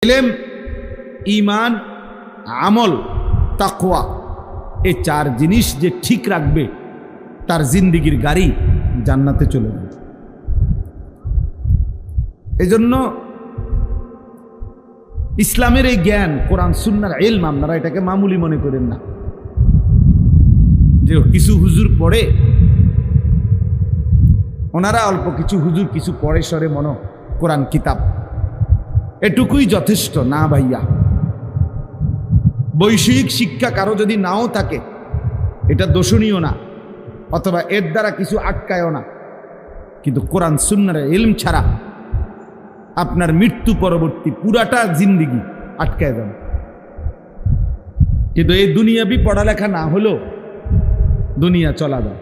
ইলম, ঈমান, আমল, তাকওয়া, এই চার জিনিস যে ঠিক রাখবে তার জিন্দেগির গাড়ি জান্নাতে চলে যাবে। এজন্য ইসলামের এই জ্ঞান, কোরআন সুন্নাহর ইলম, আপনারা এটাকে মামুলি মনে করেন না যে কিছু হুজুর পড়ে, ওনারা অল্প কিছু হুজুর কিছু পড়ে সরে মনো কোরআন কিতাব, এটুকুই যথেষ্ট না ভাইয়া। বৈষয়িক শিক্ষা কারো যদি নাও থাকে এটা দোষণীয় না, অথবা এর দ্বারা কিছু আটকায়ও না, কিন্তু কোরআন সুন্নাহর ইলম ছাড়া আপনার মৃত্যু পরবর্তী পুরাটা জিন্দেগি আটকায় যাবে। কিন্তু এই দুনিয়াবি পড়ালেখা না হলেও দুনিয়া চলা যায়,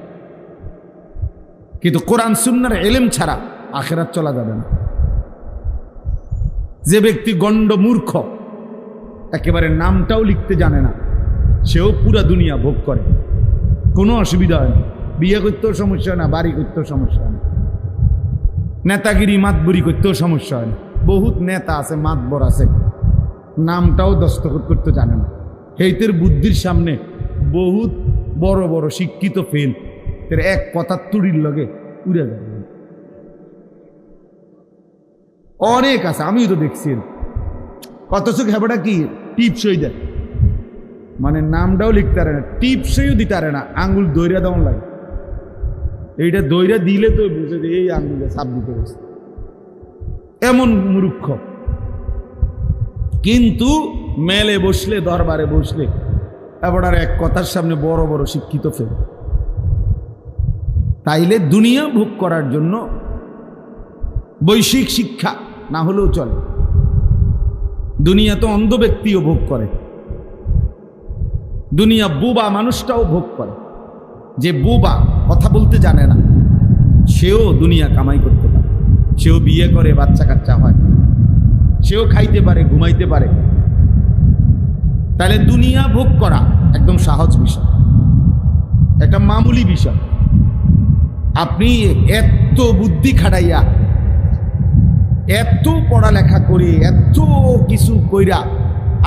কিন্তু কোরআন সুন্নাহর ইলম ছাড়া আখিরাত চলা যাবে না। যে ব্যক্তি গণ্ড মূর্খ, একেবারে নামটাও লিখতে জানে না, সেও পুরা দুনিয়া ভোগ করে, কোনো অসুবিধা হয় না। বিয়ে করতেও সমস্যা হয় না, বাড়ি করতেও সমস্যা হয় না, নেতাগিরি মাতবরি করতেও সমস্যা হয় না। বহুত নেতা আছে, মাতবর আছে, নামটাও দস্তখত করতে জানে না। হেইতের বুদ্ধির সামনে বহুত বড় বড় শিক্ষিত ফেল, এর এক কথা তুড়ির লগে উড়ে যাবে। অনেক আছে, আমিও তো দেখছি। কত হেবাটা কি টিপসই দেয়, মানে নামটাও লিখতে পারে না, টিপসইও দিতে পারে না, আঙ্গুল দইরা দেওয়ান লাগে। এইটা দইরা দিলে তো বুঝে যে এই আঙ্গুলে ছাপ দিতে গেছে, এমন মূর্খ। কিন্তু মেলে বসলে, দরবারে বসলে এবার এক কথার সামনে বড় বড় শিক্ষিত ফেল। তাইলে দুনিয়া ভোগ করার জন্য বৈশ্বিক শিক্ষা না হলেও চলে। দুনিয়া তো অন্ধ ব্যক্তিও ভোগ করে, দুনিয়া বোবা মানুষটাও ভোগ করে। যে বোবা, কথা বলতে জানে না, সেও দুনিয়া কামাই করতে পারে, সেও বিয়ে করে, বাচ্চা কাচ্চা হয়, সেও খাইতে পারে, ঘুমাইতে পারে। তাহলে দুনিয়া ভোগ করা একদম সহজ বিষয়, একটা মামুলি বিষয়। আপনি এত বুদ্ধি খাটাইয়া, এত পড়ালেখা করে, এত কিছু কইরা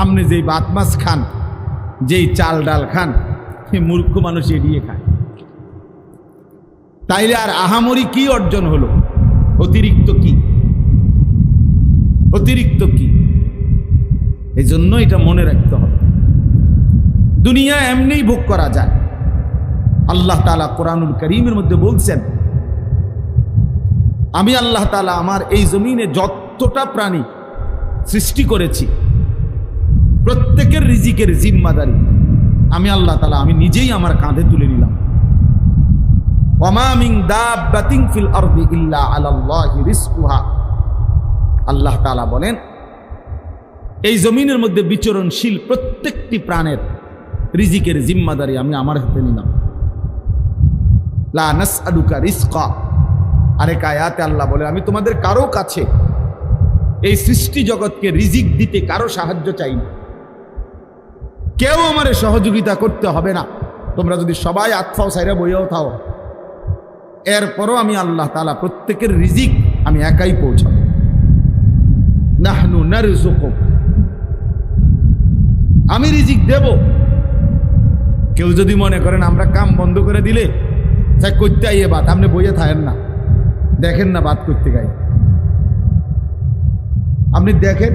আপনি যেই ভাত মাছ খান, যেই চাল ডাল খান, মূর্খ মানুষ এড়িয়ে খায়। তাইলে আর আহামরি কি অর্জন হলো? অতিরিক্ত কি? অতিরিক্ত কি? এই জন্য এটা মনে রাখতে হবে, দুনিয়া এমনিই ভোগ করা যায়। আল্লাহ তাআলা কোরআনুল কারীমের মধ্যে বলছেন, আমি আল্লাহ তাআলা আমার এই জমিনে যতটা প্রাণী সৃষ্টি করেছি, প্রত্যেকের রিজিকের জিম্মাদারি আমি আল্লাহ তাআলা আমি নিজেই আমার কাঁধে তুলে নিলাম। ওয়ামা মিন দাব্বাতিন ফিল আরদি ইল্লা আলাল্লাহি রিজকুহা। আল্লাহ তাআলা বলেন, এই জমিনের মধ্যে বিচরণশীল প্রত্যেকটি প্রাণের রিজিকের জিম্মাদারি আমি আমার হাতে নিলাম। লা নাসআলুকা রিজকা। আরেক আয়াতে আল্লাহ বলে, আমি তোমাদের কারো কাছে এই সৃষ্টি জগৎকে রিজিক দিতে কারো সাহায্য চাই না, কেউ আমারে সহযোগিতা করতে হবে না। তোমরা যদি সবাই আতফাও সাইরা বইয়াও থাও, এরপরও আমি আল্লাহ তাআলা প্রত্যেকের রিজিক আমি একাই পৌঁছাবো। নাহনু নারযুকুক, আমি রিজিক দেব। কেউ যদি মনে করেন আমরা কাম বন্ধ করে দিলে তাই করতে আইয়ে বাত, আপনি বইয়ে থাকেন না, দেখেন না বাত করতে গাই। আপনি দেখেন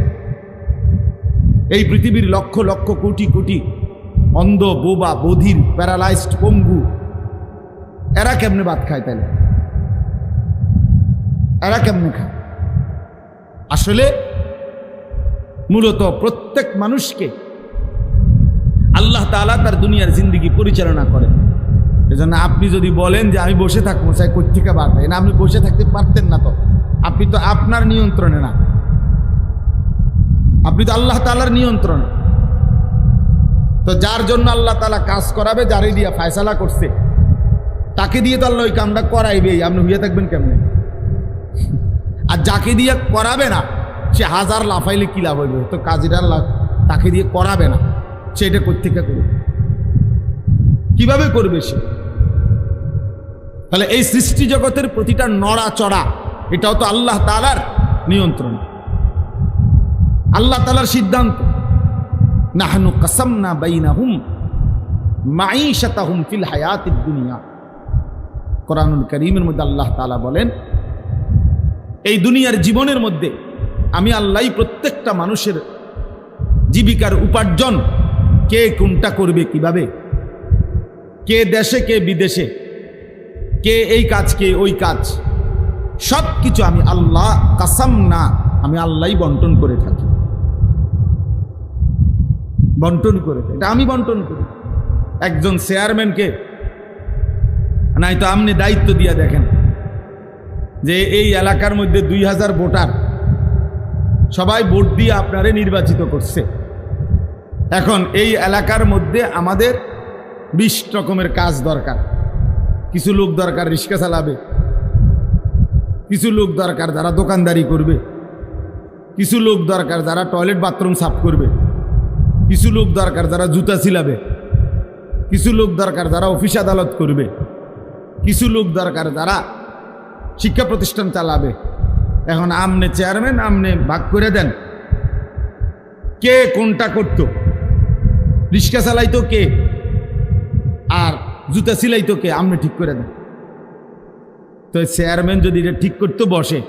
এই পৃথিবীর লক্ষ লক্ষ কোটি কোটি অন্ধ, বোবা, বধির, প্যারালাইজড, পঙ্গু, এরা কেমনে ভাত খায়? তাইলে এরা কেমনে খায়? আসলে মূলত প্রত্যেক মানুষকে আল্লাহ তাআলা তার দুনিয়ার জিন্দেগি পরিচালনা করেন। এজন্য আপনি যদি বলেন যে আমি বসে থাকবো, চাই কোত্থেকে বাদ হয় না, আপনি বসে থাকতে পারতেন না। তো আপনি তো আপনার নিয়ন্ত্রণে না, আপনি তো আল্লাহ তাআলার নিয়ন্ত্রণে। তো যার জন্য আল্লাহ তাআলা কাজ করাবে, যারে দিয়া ফায়সালা করছে, তাকে দিয়ে তো আল্লাহ ওই কামটা করাইবেই। আপনি হইয়া থাকবেন কেমনে? আর যাকে দিয়ে করাবে না, সে হাজার লাফাইলে কি লাভ হইবে? তো কাজীরা তাকে দিয়ে করাবে না, সে এটা কোত্থেকে করবে? কিভাবে করবে সে? তাহলে এই সৃষ্টি জগতের প্রতিটা নড়াচড়া এটাও তো আল্লাহ তাআলার নিয়ন্ত্রণ। আল্লাহ তাআলার সিদ্ধান্ত। নাহনু কাসামনা বাইনাহুম মাঈশাতাহুম ফিল হায়াতিদ দুনিয়া। কোরআনুল কারীমের মধ্যে আল্লাহ তাআলা বলেন, এই দুনিয়ার জীবনের মধ্যে আমি আল্লাহই প্রত্যেকটা মানুষের জীবিকার উপার্জন কে কোনটা করবে, কিভাবে, কে দেশে কে বিদেশে, কে এই কাজ কে ওই কাজ, সব কিছু আমি আল্লাহ কাসামনা, আমি আল্লাহই বন্টন করে থাকি। বন্টন করে, এটা আমি বন্টন করি। একজন চেয়ারম্যানকে নাই তো আপনি দায়িত্ব দিয়ে দেখেন যে এই এলাকার মধ্যে 2000 ভোটার, সবাই ভোট দিয়ে আপনারে নির্বাচিত করছে। এখন এই এলাকার মধ্যে আমাদের 20 রকমের কাজ দরকার। কিছু লোক দরকার রিক্সা চালাবে, কিছু লোক দরকার যারা দোকানদারি করবে, কিছু লোক দরকার যারা টয়লেট বাথরুম সাফ করবে, কিছু লোক দরকার যারা জুতা ছিলাবে, কিছু লোক দরকার যারা অফিস আদালত করবে, কিছু লোক দরকার যারা শিক্ষা প্রতিষ্ঠান চালাবে। এখন আমনে চেয়ারম্যান, আমনে ভাগ করে দেন কে কোনটা করত। রিক্সা চালাইতো কে আর জুতা সিলাইতো কে, আমনে ঠিক করে দেন। তো চেয়ারম্যান যদি এটা ঠিক করতে বসে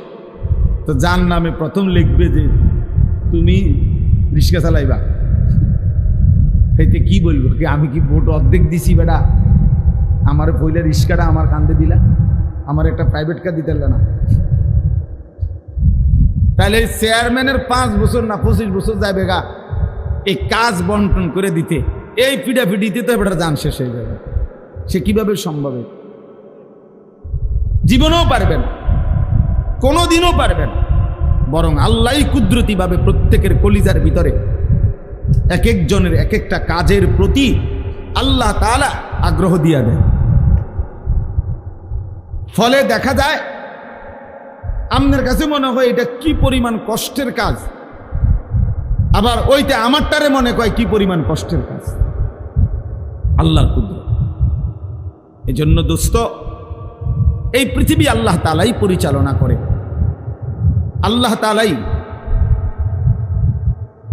তো যার নামে প্রথম লিখবে যে তুমি রিক্সা চালাইবা। এইতে কি বলবো, কি আমি কি ভোট অর্ধেক দিছি বেটা, আমার পয়লা রিক্সাটা আমার কান্দে দিলা, আমার একটা প্রাইভেট কার দিতে না। তাহলে চেয়ারম্যানের 5 বছর না 25 বছর যাবে গা এই কাজ বন্টন করে দিতে, এই পিডাপিডিতে তো এবার যান শেষ হয়ে যাবে। সে কিভাবে সম্ভব? জীবনেও পারবেন, কোনোদিনও পারবেন। বরং আল্লাহই কুদরতিভাবে প্রত্যেকের কলিজার ভিতরে এক একজনের এক একটা কাজের প্রতি আল্লাহ তাআলা আগ্রহ দিয়া দেয়। ফলে দেখা যায় আপনার কাছে মনে হয় এটা কি পরিমাণ কষ্টের কাজ, আবার ওইটা আমারটারে মনে হয় কি পরিমাণ কষ্টের কাজ। আল্লাহর কুদরত। এজন্য দোস্ত, এই পৃথিবী আল্লাহ তাআলাই পরিচালনা করে, আল্লাহ তাআলাই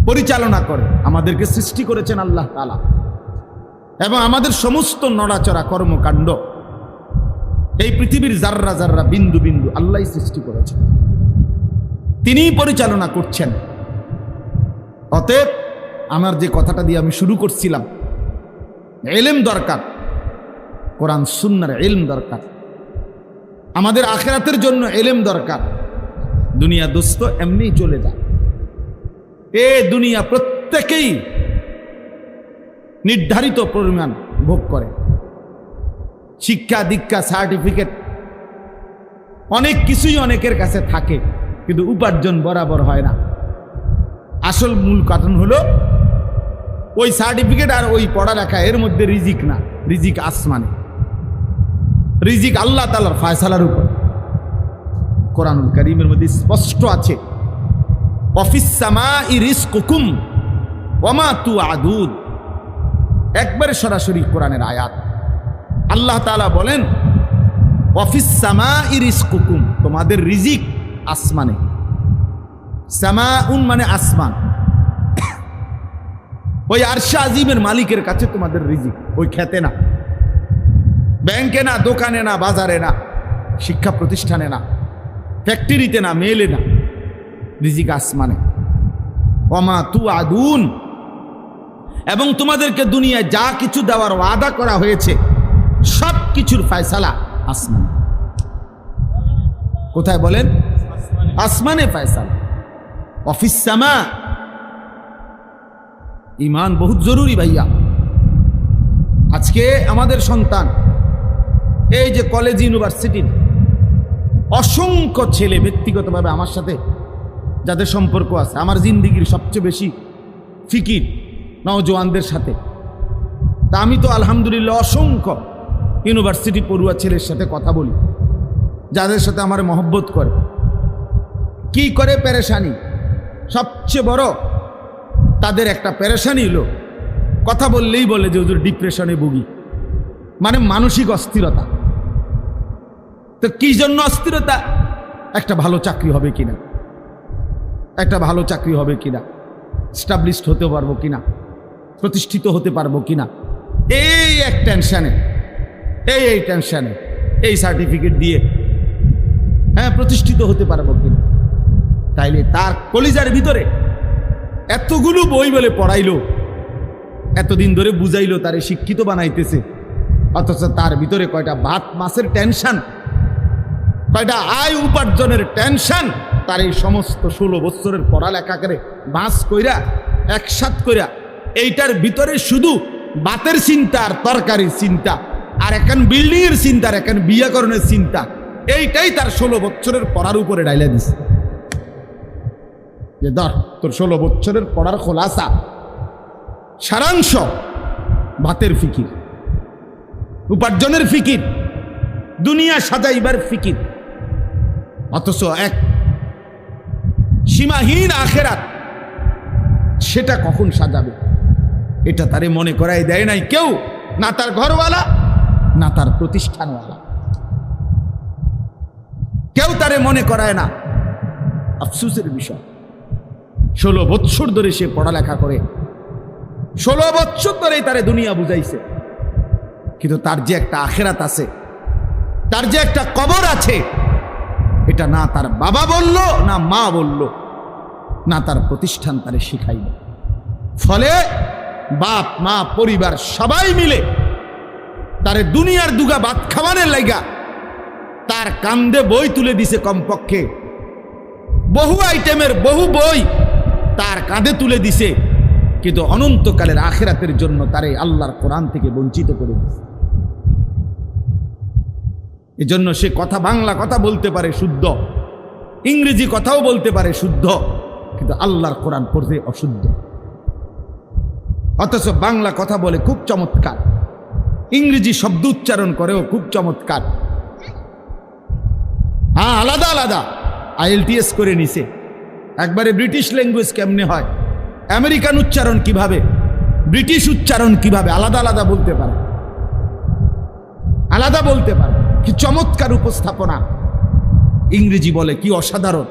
পরিচালনা করে। আমাদেরকে সৃষ্টি করেছেন আল্লাহ তাআলা, এবং আমাদের সমস্ত নড়াচড়া কর্মকাণ্ড, এই পৃথিবীর জাররা জাররা বিন্দু বিন্দু আল্লাহই সৃষ্টি করেছেন, তিনিই পরিচালনা করছেন। অতএব আমার যে কথাটা দিয়ে আমি শুরু করছিলাম, ইলম দরকার, কোরআন সুন্নাহর ইলম দরকার, আমাদের আখিরাতের জন্য ইলম দরকার। দুনিয়া দোস্ত এমনিই চলে যায়। এ দুনিয়া প্রত্যেকেই নির্ধারিত পরিমাণ ভোগ করে। শিক্ষা দীক্ষা সার্টিফিকেট অনেক কিছুই অনেকের কাছে থাকে, কিন্তু উপার্জন বরাবর হয় না। আসল মূল কারণ হলো ওই সার্টিফিকেট আর ওই পড়ালেখা, এর মধ্যে রিজিক না, রিজিক আসমানে, রিজিক আল্লাহ তাআলার ফয়সালার উপর। কোরআনুল কারীমের মধ্যে স্পষ্ট আছে, ওয়াফিস সামাই রিজকুকুম ওয়া মা তুআদুন। একবারে সরাসরি কোরআনের আয়াত। আল্লাহ তাআলা বলেন ওয়াফিস সামাই রিজকুকুম, তোমাদের রিজিক আসমানে। সামাউন মানে আসমান, ওই আরশে আজিমের মালিকের কাছে তোমাদের রিজিক, ওই খেতে না, ব্যাংকে না, দোকানে না, বাজারে না, শিক্ষা প্রতিষ্ঠানে না, ফ্যাক্টরিতে না, মেলে না, রিজিক আসমানে। ওয়া মা তুআদুন, এবং তোমাদেরকে দুনিয়ায় যা কিছু দেওয়ার ওয়াদা করা হয়েছে সব কিছুর ফয়সালা আসমানে। কোথায় বলেন? আসমানে ফয়সালা। অফিস সামা। ঈমান বহুত জরুরি ভাইয়া। আজকে আমাদের সন্তান এই যে কলেজ ইউনিভার্সিটির অসংখ্য ছেলে, ব্যক্তিগতভাবে আমার সাথে যাদের সম্পর্ক আছে, আমার জিন্দিগির সবচেয়ে বেশি ফিকির নওজোয়ানদের সাথে। তা আমি তো আলহামদুলিল্লাহ অসংখ্য ইউনিভার্সিটি পড়ুয়া ছেলের সাথে কথা বলি, যাদের সাথে আমার মহব্বত করে। কি করে পেরেশানি, সবচেয়ে বড় তাদের একটা পেরেশানি হলো কথা বললেই বলে যে ওদের ডিপ্রেশনে ভুগি, মানে মানসিক অস্থিরতা। তো কি জন্য অস্থিরতা? একটা ভালো চাকরি হবে কিনা, একটা ভালো চাকরি হবে কিনা, স্টাবলিশড হতে পারবো কিনা, প্রতিষ্ঠিত হতে পারবো কিনা, এই এক টেনশানে, এই টেনশানে, এই সার্টিফিকেট দিয়ে প্রতিষ্ঠিত হতে পারবো কিনা। তাইলে তার কলিজার ভিতরে এতগুলো বই বলে পড়াইলো, এতদিন ধরে বুঝাইলো, তারে শিক্ষিত বানাইতেছে, অথচ তার ভিতরে কয়টা ভাত মাছের টেনশন, কয়টা আয় উপার্জনের টেনশন, তার এই সমস্ত 16 বছরের পড়ালেখা করে বাস কইরা একসাথ কইরা এইটার ভিতরে শুধু ভাতের চিন্তা আর তরকারির চিন্তা, আর এখন বিল্ডিং এর চিন্তা, আর এখন বিয়াকরণের চিন্তা, এইটাই তার 16 বছরের পড়ার উপরে ডাইলা দিছে। যে ধর তোর 16 বছরের পড়ার খোলাসা, সারাংশ ভাতের ফিকির, উপার্জনের ফিকির, দুনিয়া সাজাইবার ফিকির, অথচ এক সীমাহীন আখেরাত, সেটা কখন সাজাবে এটা তারে মনে করাই দেয় নাই কেউ, না তার ঘরওয়ালা না তার প্রতিষ্ঠানওয়ালা, কেউ তারে মনে করায় না। আফসোসের বিষয়, 16 বছর ধরে সে পড়ালেখা করে, 16 বছর ধরেই তারে দুনিয়া বুঝাইছে, কিন্তু তার যে একটা আখেরাত আছে, তার যে একটা কবর আছে, এটা না তার বাবা বলল, না মা বলল, না তার প্রতিষ্ঠান তারে শিখাইল। ফলে বাপ মা পরিবার সবাই মিলে তারে দুনিয়ার দুগা ভাত খাওয়ানোর লাইগা তার কান্দে বই তুলে দিছে, কমপক্ষে বহু আইটেমের বহু বই তার কাঁধে তুলে দিছে, কিন্তু অনন্তকালের আখিরাতের জন্য তারে আল্লাহর কোরআন থেকে বঞ্চিত করে দিছে। এজন্য সে কথা, বাংলা কথা বলতে পারে শুদ্ধ, ইংরেজি কথাও বলতে পারে শুদ্ধ, কিন্তু আল্লাহর কোরআন পড়তে অশুদ্ধ। অথচ বাংলা কথা বলে খুব চমৎকার, ইংরেজি শব্দ উচ্চারণ করেও খুব চমৎকার। হ্যাঁ, আলাদা আলাদা IELTS করে নিছে, একবারে ব্রিটিশ ল্যাঙ্গুয়েজ কেমনে হয়, আমেরিকান উচ্চারণ কিভাবে, ব্রিটিশ উচ্চারণ কিভাবে, আলাদা আলাদা বলতে পারে, আলাদা বলতে পারে। কি চমৎকার উপস্থাপনা! ইংরেজি বলে কি অসাধারণ,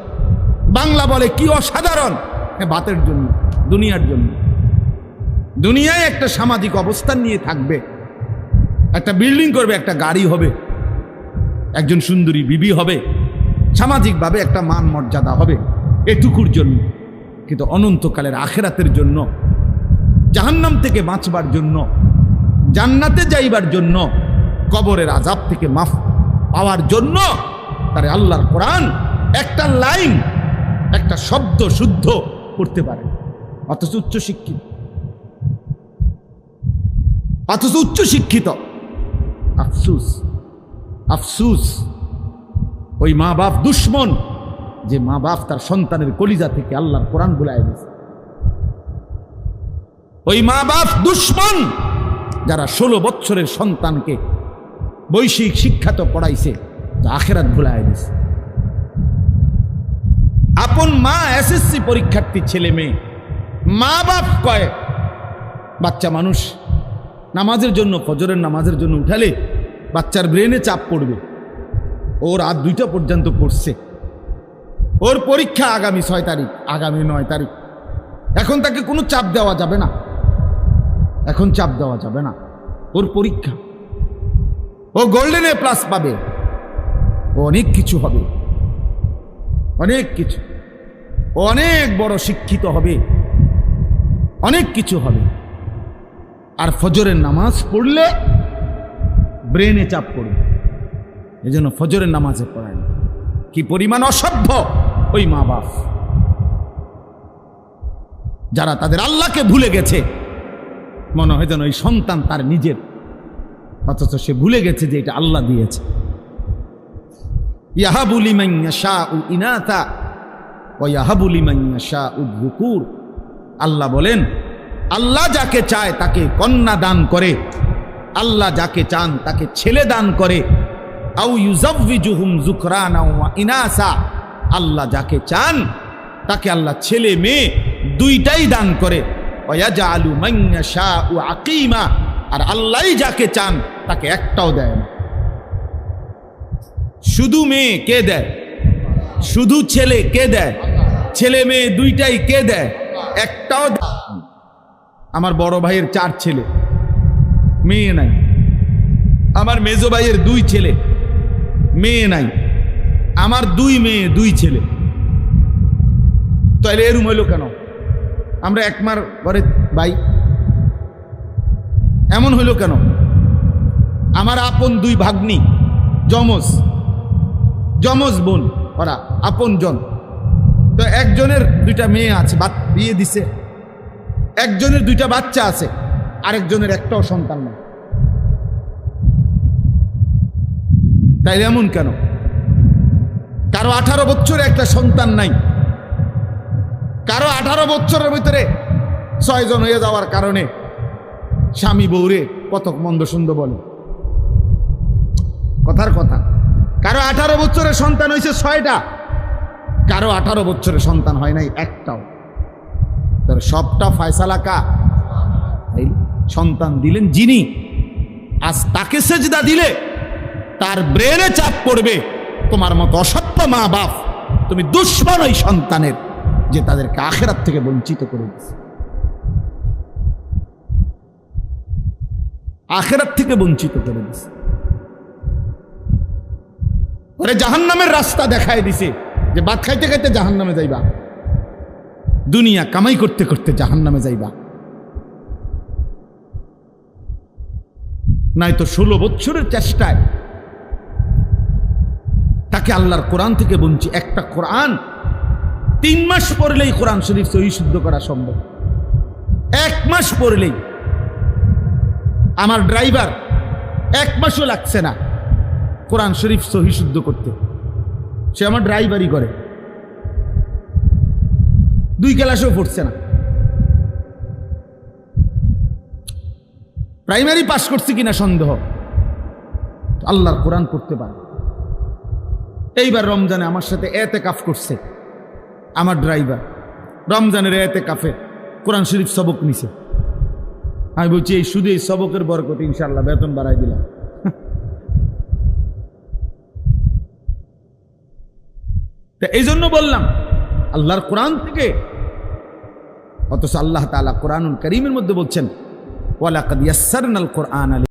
বাংলা বলে কি অসাধারণ। ভাতের জন্য, দুনিয়ার জন্য, দুনিয়ায় একটা সামাজিক অবস্থান নিয়ে থাকবে, একটা বিল্ডিং করবে, একটা গাড়ি হবে, একজন সুন্দরী বিবি হবে, সামাজিকভাবে একটা মান মর্যাদা হবে, এটুকুর জন্য। কিন্তু অনন্তকালের আখেরাতের জন্য, জাহান্নাম থেকে বাঁচবার জন্য, জান্নাতে যাইবার জন্য, কবরের আযাব থেকে মাফ পাওয়ার জন্য তারে আল্লাহর কোরআন একটা লাইন, একটা শব্দ শুদ্ধ করতে পারে, অথচ উচ্চশিক্ষিত, অথচ উচ্চশিক্ষিত। আফসুস, আফসুস, ওই মা বাপ দুশ্মন, যে মা বাপ তার সন্তানের কলিজা থেকে আল্লাহর কোরআন বুলায় দিয়েছে। ওই মা বাপ দুশ্মন যারা 16 বছরের সন্তানকে বৈষয়িক শিক্ষা তো পড়াইছে, আখেরাত ভুলায় দিয়েছে। আপন মা SSC পরীক্ষার্থী ছেলে মেয়ে, মা বাপ কয় বাচ্চা মানুষ নামাজের জন্য, ফজরের নামাজের জন্য উঠালে বাচ্চার ব্রেনে চাপ পড়বে, ওর রাত 2টা পর্যন্ত পড়ছে, ওর পরীক্ষা আগামী 6 তারিখ, আগামী 9 তারিখ, এখন তাকে কোনো চাপ দেওয়া যাবে না, এখন চাপ দেওয়া যাবে না, ওর পরীক্ষা, ও গোল্ডেন A+ পাবে, ও অনেক কিছু হবে, অনেক কিছু, ও অনেক বড় শিক্ষিত হবে, অনেক কিছু হবে। আর ফজরের নামাজ পড়লে ব্রেনে চাপ পড়বে, এজন্য ফজরের নামাজে পড়ায় না। কি পরিমাণ অসভ্য ওই মা বাপ, যারা তাদের আল্লাহকে ভুলে গেছে, মনে হয় যেন ওই সন্তান তার নিজের, অথচ সে ভুলে গেছে যে এটা আল্লাহ দিয়েছে। ইয়াহাবু লিমান ইয়াশাউ ইনাথা ওয়া ইয়াহাবু লিমান ইয়াশাউ যুকুর। আল্লাহ বলেন, আল্লাহ যাকে চায় তাকে কন্যা দান করে, আল্লাহ যাকে চান তাকে ছেলে দান করে। আউ ইউযাওয়িজুহুম যুকরানা ওয়া ইনাসা, আল্লাহ যাকে চান তাকে আল্লাহ ছেলে মেয়ে দুইটাই দান করে। ওয়া ইয়াজআলু মান ইয়াশাউ আকিমা, আর আল্লাহই যাকে চান তাকে একটাও দেয় না। শুধু মেয়ে কে দেয়? শুধু ছেলে কে দেয়? ছেলে মেয়ে দুইটাই কে দেয়? একটাও। আমার বড় ভাইয়ের 4 ছেলে, মেয়ে নাই। আমার মেজো ভাইয়ের 2 ছেলে, মেয়ে নাই। আমার 2 মেয়ে 2 ছেলে। তাহলে এরম হইল কেন? আমরা একমার ঘরে ভাই, এমন হইল কেন? আমার আপন 2 ভাগ্নি, যমজ বোন, ওরা আপন জন। তো একজনের 2টা মেয়ে আছে, বিয়ে দিছে। একজনের 2টা বাচ্চা আছে, আরেকজনের একটাও সন্তান নেই। তাই এমন কেন? কারো 18 বছরে একটা সন্তান নাই, কারো 18 বছরের ভিতরে 6 জন হয়ে যাওয়ার কারণে স্বামী বউরে কত মন্দ সুন্দর বলে। কথার কথা, কারো 18 বছরের সন্তান হয়েছে 6টা, কারো 18 বছরের সন্তান হয় নাই একটাও। তার সবটা ফয়সালা কা? সন্তান দিলেন যিনি। আজ তাকে সেজদা দিলে তার ব্রেনে চাপ পড়বে, তোমার মতো অসত্য মা বাপ, তুমি দুশ্মন ওই সন্তানের, যে তাদেরকে আখিরাত থেকে বঞ্চিত করে দিয়েছে, আখিরাত থেকে বঞ্চিত করে দিয়েছে। ওরে জাহান্নামের রাস্তা দেখায় দিছে, যে ভাত খাইতে খাইতে জাহান্নামে যাইবা, দুনিয়া কামাই করতে করতে জাহান্নামে যাইবা। নাই তো 16 বছরের চেষ্টায় তাকে আল্লাহর কোরআন থেকে বঞ্চিত। একটা কোরআন 3 মাস পড়লেই কোরআন শরীফ সহি শুদ্ধ করা সম্ভব। 1 মাস পড়লেই। আমার ড্রাইভার 1 মাসও লাগছে না কোরআন শরীফ সহি শুদ্ধ করতে। সে আমার ড্রাইভারই করে, 2 ক্লাসও পড়ছে না। প্রাইমারি পাস করছে কিনা সন্দেহ, আল্লাহর কোরআন পড়তে পারে। এইবার রমজানে আমার সাথে এতেকাফ করছে আমার ড্রাইভার। রমজানের এতেকাফে কোরআন শরীফ সবক নিছে। আমি বলছি এই শুধু এই সবকের বরকত ইনশাআল্লাহ বেতন বাড়াই দিলাম। এই জন্য বললাম আল্লাহর কোরআন থেকে। অথচ আল্লাহ তাআলা কোরআনুল কারীমের মধ্যে বলছেন ওয়ালাকাদ ইয়াসসারনাল কোরআন